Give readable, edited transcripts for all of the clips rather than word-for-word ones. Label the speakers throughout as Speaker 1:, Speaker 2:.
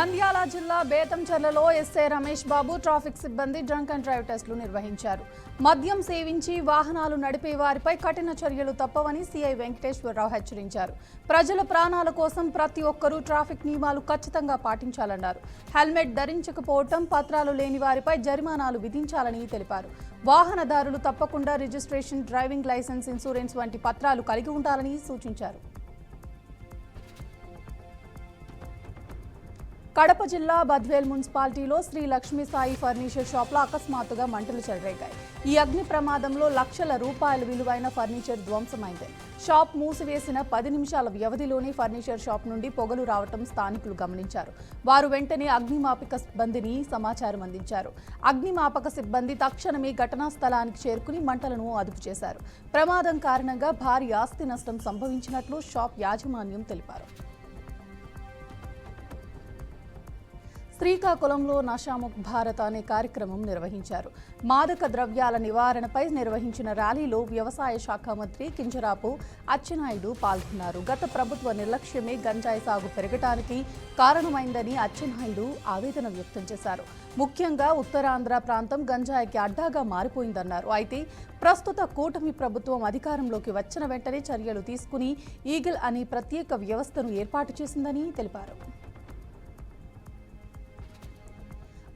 Speaker 1: నంద్యాల జిల్లా బేతంచెర్లలో SI Ramesh Babu traffic సిబ్బంది drunk and drive టెస్టులు నిర్వహించారు. మద్యం సేవించి వాహనాలు నడిపే వారిపై కఠిన చర్యలు తప్పవని సీఐ వెంకటేశ్వరరావు హెచ్చరించారు. ప్రజల ప్రాణాల కోసం ప్రతి ఒక్కరూ ట్రాఫిక్ నియమాలు ఖచ్చితంగా పాటించాలన్నారు. హెల్మెట్ ధరించకపోవడం, పత్రాలు లేని వారిపై జరిమానాలు విధించాలని తెలిపారు. వాహనదారులు తప్పకుండా రిజిస్ట్రేషన్, డ్రైవింగ్ లైసెన్స్, ఇన్సూరెన్స్ వంటి పత్రాలు కలిగి ఉండాలని సూచించారు. కడప జిల్లా బద్వేల్ మున్సిపాలిటీలో శ్రీ లక్ష్మీ సాయి ఫర్నిచర్ షాప్లో అకస్మాత్తుగా మంటలు చెలరేగాయి. ఈ అగ్ని ప్రమాదంలో లక్షల రూపాయల విలువైన ఫర్నిచర్ ధ్వంసమైంది. షాప్ మూసివేసిన 10 నిమిషాల వ్యవధిలోనే ఫర్నిచర్ షాప్ నుండి పొగలు రావటం స్థానికులు గమనించారు. వారు వెంటనే అగ్నిమాపక సిబ్బందిని సమాచారం అందించారు. అగ్నిమాపక సిబ్బంది తక్షణమే ఘటనా స్థలానికి చేరుకుని మంటలను అదుపు చేశారు. ప్రమాదం కారణంగా భారీ ఆస్తి నష్టం సంభవించినట్లు షాప్ యాజమాన్యం తెలిపారు. శ్రీకాకుళంలో నషాముక్ భారత్ అనే కార్యక్రమం నిర్వహించారు. మాదక ద్రవ్యాల నివారణపై నిర్వహించిన ర్యాలీలో వ్యవసాయ శాఖ మంత్రి కింజరాపు అచ్చెన్నాయుడు పాల్గొన్నారు. గత ప్రభుత్వ నిర్లక్ష్యమే గంజాయి సాగు పెరగటానికి కారణమైందని అచ్చెన్నాయుడు ఆవేదన వ్యక్తం చేశారు. ముఖ్యంగా ఉత్తరాంధ్ర ప్రాంతం గంజాయికి అడ్డాగా మారిపోయిందన్నారు. అయితే ప్రస్తుత కూటమి ప్రభుత్వం అధికారంలోకి వచ్చిన వెంటనే చర్యలు తీసుకుని ఈగిల్ అనే ప్రత్యేక వ్యవస్థను ఏర్పాటు చేసిందని తెలిపారు.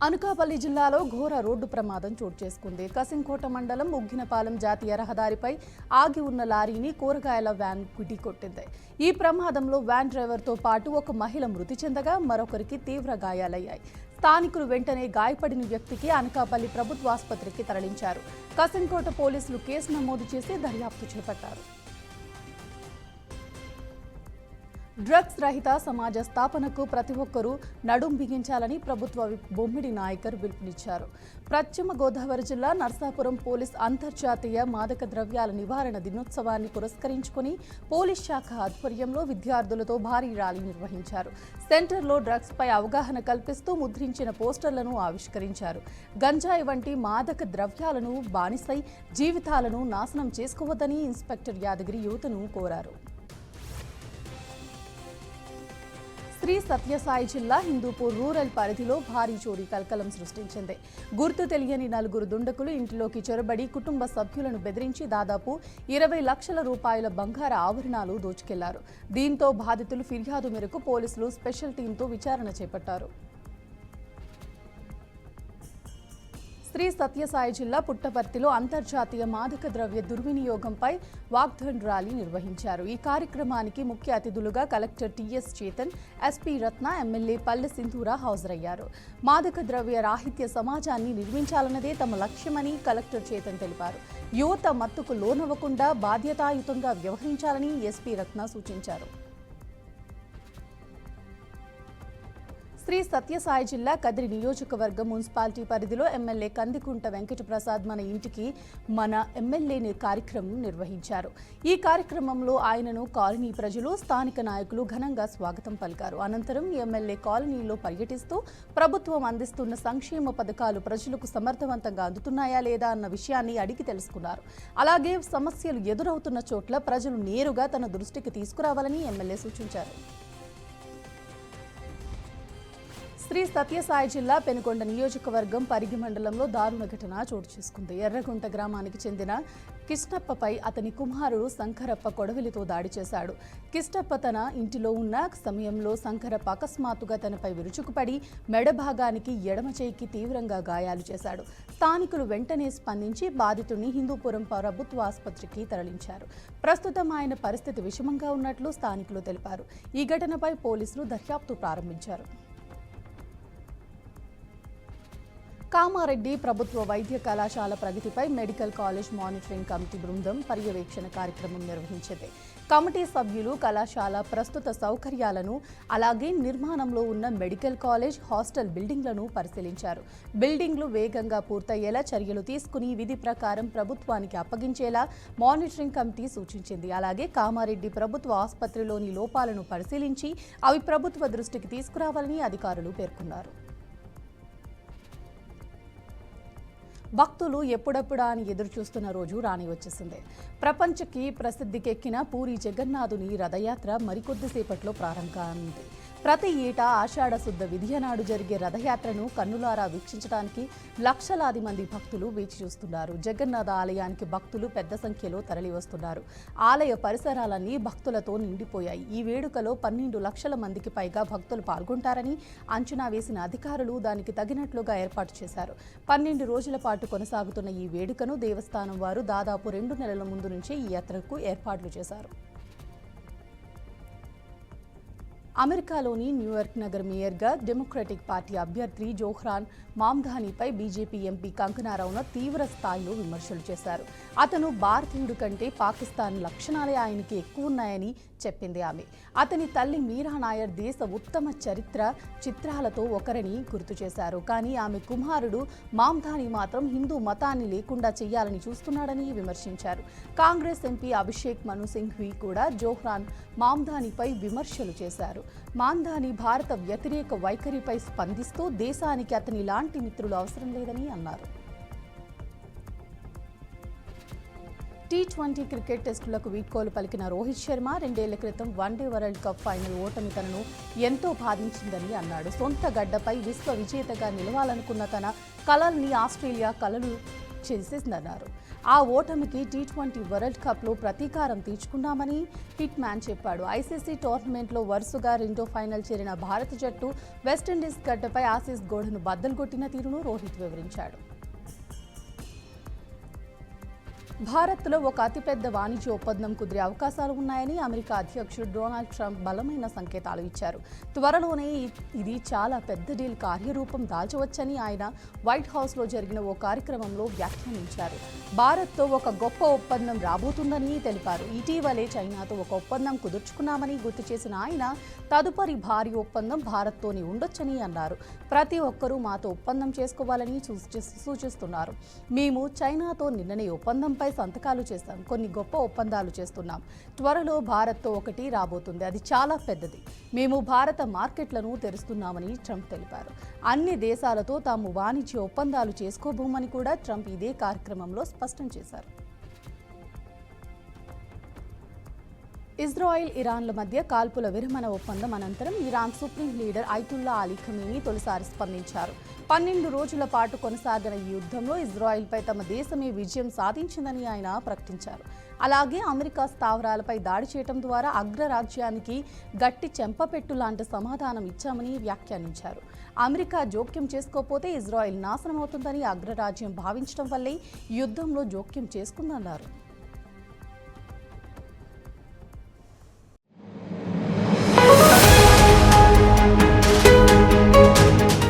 Speaker 1: అనకాపల్లి జిల్లాలో ఘోర రోడ్డు ప్రమాదం చోటు చేసుకుంది. కసింకోట మండలం ముగ్గినపాలెం జాతీయ రహదారిపై ఆగి ఉన్న లారీని కూరగాయల వ్యాన్ గుడ్డికొట్టింది. ఈ ప్రమాదంలో వ్యాన్ డ్రైవర్తో పాటు ఒక మహిళ మృతి చెందగా మరొకరికి తీవ్ర గాయాలయ్యాయి. స్థానికులు వెంటనే గాయపడిన వ్యక్తికి అనకాపల్లి ప్రభుత్వ ఆసుపత్రికి తరలించారు. కసింకోట పోలీసులు కేసు నమోదు చేసి దర్యాప్తు చేపట్టారు. డ్రగ్స్ రహిత సమాజ స్థాపనకు ప్రతి ఒక్కరూ నడుం బిగించాలని ప్రభుత్వ బొమ్మిడి నాయకర్ పిలుపునిచ్చారు. పశ్చిమ గోదావరి జిల్లా నర్సాపురం పోలీస్ అంతర్జాతీయ మాదక ద్రవ్యాల నివారణ దినోత్సవాన్ని పురస్కరించుకుని పోలీస్ శాఖ ఆధ్వర్యంలో విద్యార్థులతో భారీ ర్యాలీ నిర్వహించారు. సెంటర్లో డ్రగ్స్ పై అవగాహన కల్పిస్తూ ముద్రించిన పోస్టర్లను ఆవిష్కరించారు. గంజాయి వంటి మాదక ద్రవ్యాలను బానిసై జీవితాలను నాశనం చేసుకోవద్దని ఇన్స్పెక్టర్ యాదగిరి యువతను కోరారు. శ్రీ సత్యసాయి జిల్లా హిందూపూర్ రూరల్ పరిధిలో భారీ చోరీ కలకలం సృష్టించింది. గుర్తు తెలియని 4 దుండకులు ఇంటిలోకి చొరబడి కుటుంబ సభ్యులను బెదిరించి దాదాపు 20 లక్షల రూపాయల బంగారు ఆభరణాలు దోచుకెళ్లారు. దీంతో బాధితులు ఫిర్యాదు మేరకు పోలీసులు స్పెషల్ టీంతో విచారణ చేపట్టారు. శ్రీ సత్యసాయి జిల్లా పుట్టపర్తిలో అంతర్జాతీయ మాదక ద్రవ్య దుర్వినియోగంపై వాగ్దాన్ ర్యాలీ నిర్వహించారు. ఈ కార్యక్రమానికి ముఖ్య అతిథులుగా కలెక్టర్ టిఎస్ చేతన్, ఎస్పీ రత్న, ఎమ్మెల్యే పల్లె సింధూర హాజరయ్యారు. మాదక ద్రవ్య రాహిత్య సమాజాన్ని నిర్మించాలన్నదే తమ లక్ష్యమని కలెక్టర్ చేతన్ తెలిపారు. యువత మత్తుకు లోనవ్వకుండా బాధ్యతాయుతంగా వ్యవహరించాలని ఎస్పీ రత్న సూచించారు. శ్రీ సత్యసాయి జిల్లా కదిరి నియోజకవర్గం మున్సిపాలిటీ పరిధిలో ఎమ్మెల్యే కందికుంట వెంకటప్రసాద్ మన ఇంటికి మన ఎమ్మెల్యే కార్యక్రమం నిర్వహించారు. ఈ కార్యక్రమంలో ఆయనను కాలనీ ప్రజలు, స్థానిక నాయకులు ఘనంగా స్వాగతం పలికారు. అనంతరం ఎమ్మెల్యే కాలనీలో పర్యటిస్తూ ప్రభుత్వం అందిస్తున్న సంక్షేమ పథకాలు ప్రజలకు సమర్థవంతంగా అందుతున్నాయా లేదా అన్న విషయాన్ని అడిగి తెలుసుకున్నారు. అలాగే సమస్యలు ఎదురవుతున్న చోట్ల ప్రజలు నేరుగా తన దృష్టికి తీసుకురావాలని ఎమ్మెల్యే సూచించారు. శ్రీ సత్యసాయి జిల్లా పెనుకొండ నియోజకవర్గం పరిగి మండలంలో దారుణ ఘటన చోటు చేసుకుంది. ఎర్రగుంట గ్రామానికి చెందిన కిష్టప్పపై అతని కుమారుడు శంకరప్ప కొడవలితో దాడి చేశాడు. కిష్టప్ప తన ఇంటిలో ఉన్న సమయంలో శంకరప్ప అకస్మాత్తుగా తనపై విరుచుకుపడి మెడ భాగానికి ఎడమ చేయికి తీవ్రంగా గాయాలు చేశాడు. స్థానికులు వెంటనే స్పందించి బాధితుడిని హిందూపురం ప్రభుత్వ ఆసుపత్రికి తరలించారు. ప్రస్తుతం ఆయన పరిస్థితి విషమంగా ఉన్నట్లు స్థానికులు తెలిపారు. ఈ ఘటనపై పోలీసులు దర్యాప్తు ప్రారంభించారు. కామారెడ్డి ప్రభుత్వ వైద్య కళాశాల ప్రగతిపై మెడికల్ కాలేజ్ మానిటరింగ్ కమిటీ బృందం పర్యవేక్షణ కార్యక్రమం నిర్వహించింది. కమిటీ సభ్యులు కళాశాల ప్రస్తుత సౌకర్యాలను, అలాగే నిర్మాణంలో ఉన్న మెడికల్ కాలేజ్, హాస్టల్ బిల్డింగ్లను పరిశీలించారు. బిల్డింగ్లు వేగంగా పూర్తయ్యేలా చర్యలు తీసుకుని విధి ప్రకారం ప్రభుత్వానికి అప్పగించేలా మానిటరింగ్ కమిటీ సూచించింది. అలాగే కామారెడ్డి ప్రభుత్వ ఆసుపత్రిలోని లోపాలను పరిశీలించి అవి ప్రభుత్వ దృష్టికి తీసుకురావాలని అధికారులు పేర్కొన్నారు. భక్తులు ఎప్పుడెప్పుడా అని ఎదురుచూస్తున్న రోజు రాని వచ్చేసింది. ప్రపంచకి ప్రసిద్ధికెక్కిన పూరి జగన్నాథుని రథయాత్ర మరికొద్దిసేపట్లో ప్రారంభం కానుంది. ప్రతి ఏటా ఆషాఢ శుద్ధ విధియ నాడు జరిగే రథయాత్రను కన్నులారా వీక్షించడానికి లక్షలాది మంది భక్తులు వేచి చూస్తున్నారు. జగన్నాథ ఆలయానికి భక్తులు పెద్ద సంఖ్యలో తరలివస్తున్నారు. ఆలయ పరిసరాలన్నీ భక్తులతో నిండిపోయాయి. ఈ వేడుకలో 12 లక్షల మందికి పైగా భక్తులు పాల్గొంటారని అంచనా వేసిన అధికారులు దానికి తగినట్లుగా ఏర్పాటు చేశారు. 12 రోజుల పాటు కొనసాగుతున్న ఈ వేడుకను దేవస్థానం వారు దాదాపు 2 నెలల ముందు నుంచే ఈ యాత్రకు ఏర్పాట్లు చేశారు. అమెరికాలోని న్యూయార్క్ నగర మేయర్గా డెమోక్రటిక్ పార్టీ అభ్యర్థి జోహ్రాన్ మామ్ధానీపై బీజేపీ ఎంపీ కంగనా రనౌత్ తీవ్ర స్థాయిలో విమర్శలు చేశారు. అతను భారతీయుడు కంటే పాకిస్తాన్ లక్షణాలే ఆయనకి ఎక్కువ ఉన్నాయని చెప్పింది ఆమె. అతని తల్లి మీరా నాయర్ దేశ ఉత్తమ చరిత్ర చిత్రాలతో ఒకరిని గుర్తు చేశారు. కానీ ఆమె కుమారుడు మామ్ధానీ మాత్రం హిందూ మతాన్ని లేకుండా చేయాలని చూస్తున్నాడని విమర్శించారు. కాంగ్రెస్ ఎంపీ అభిషేక్ మను సింఘ్వి కూడా జోహ్రాన్ మామ్ధానీపై విమర్శలు చేశారు. మామ్ధానీ భారత వ్యతిరేక వైఖరిపై స్పందిస్తూ దేశానికి అతని లాంటి మిత్రులు అవసరం లేదని అన్నారు. టీ20 క్రికెట్ టెస్టులకు వీడ్కోలు పలికిన రోహిత్ శర్మ 2 ఏళ్ల క్రితం వన్డే వరల్డ్ కప్ ఫైనల్ ఓటమి తనను ఎంతో బాధించిందని అన్నాడు. సొంత గడ్డపై విశ్వ విజేతగా నిలవాలనుకున్న తన కలల్ని ఆస్ట్రేలియా కలలు చేసేసిందన్నారు. ఆ ఓటమికి టీ20 వరల్డ్ కప్లో ప్రతీకారం తీర్చుకున్నామని హిట్ మ్యాన్ చెప్పాడు. ఐసీసీ టోర్నమెంట్లో వరుసగా 2వ ఫైనల్ చేరిన భారత జట్టు వెస్టిండీస్ గడ్డపై ఆసీస్ గోడను బద్దలు కొట్టిన తీరును రోహిత్ వివరించాడు. భారత్లో ఒక అతిపెద్ద వాణిజ్య ఒప్పందం కుదిరే అవకాశాలు ఉన్నాయని అమెరికా అధ్యక్షుడు డొనాల్డ్ ట్రంప్ బలమైన సంకేతాలు ఇచ్చారు. త్వరలోనే ఇది చాలా పెద్ద డీల్ కార్యరూపం దాల్చవచ్చని ఆయన వైట్ హౌస్లో జరిగిన ఓ కార్యక్రమంలో వ్యాఖ్యానించారు. భారత్తో ఒక గొప్ప ఒప్పందం రాబోతుందని తెలిపారు. ఇటీవలే చైనాతో ఒక ఒప్పందం కుదుర్చుకున్నామని గుర్తు చేసిన ఆయన తదుపరి భారీ ఒప్పందం భారత్తోనే ఉండొచ్చని అన్నారు. ప్రతి ఒక్కరూ మాతో ఒప్పందం చేసుకోవాలని సూచిస్తున్నారు. మేము చైనాతో నిన్ననే ఒప్పందంపై సంతకాలు చేస్తాం. కొన్ని గొప్ప ఒప్పందాలు చేస్తున్నాం. త్వరలో భారత్తో ఒకటి రాబోతుంది. అది చాలా పెద్దది. మేము భారత మార్కెట్లను తెరుస్తున్నామని ట్రంప్ తెలిపారు. అన్ని దేశాలతో తాము వాణిజ్య ఒప్పందాలు చేసుకోబోమని కూడా ట్రంప్ ఇదే కార్యక్రమంలో స్పష్టం చేశారు. ఇజ్రాయెల్ ఇరాన్ల మధ్య కాల్పుల విరమణ ఒప్పందం అనంతరం Iran supreme leader Ayatollah Ali Khamenei తొలిసారి స్పందించారు. 12 రోజుల పాటు కొనసాగిన ఈ యుద్ధంలో ఇజ్రాయెల్పై తమ దేశమే విజయం సాధించిందని ఆయన ప్రకటించారు. అలాగే అమెరికా స్థావరాలపై దాడి చేయడం ద్వారా అగ్రరాజ్యానికి గట్టి చెంపపెట్టు లాంటి సమాధానం ఇచ్చామని వ్యాఖ్యానించారు. అమెరికా జోక్యం చేసుకోకపోతే ఇజ్రాయెల్ నాశనమవుతుందని అగ్రరాజ్యం భావించడం వల్లే యుద్ధంలో జోక్యం చేసుకుందన్నారు.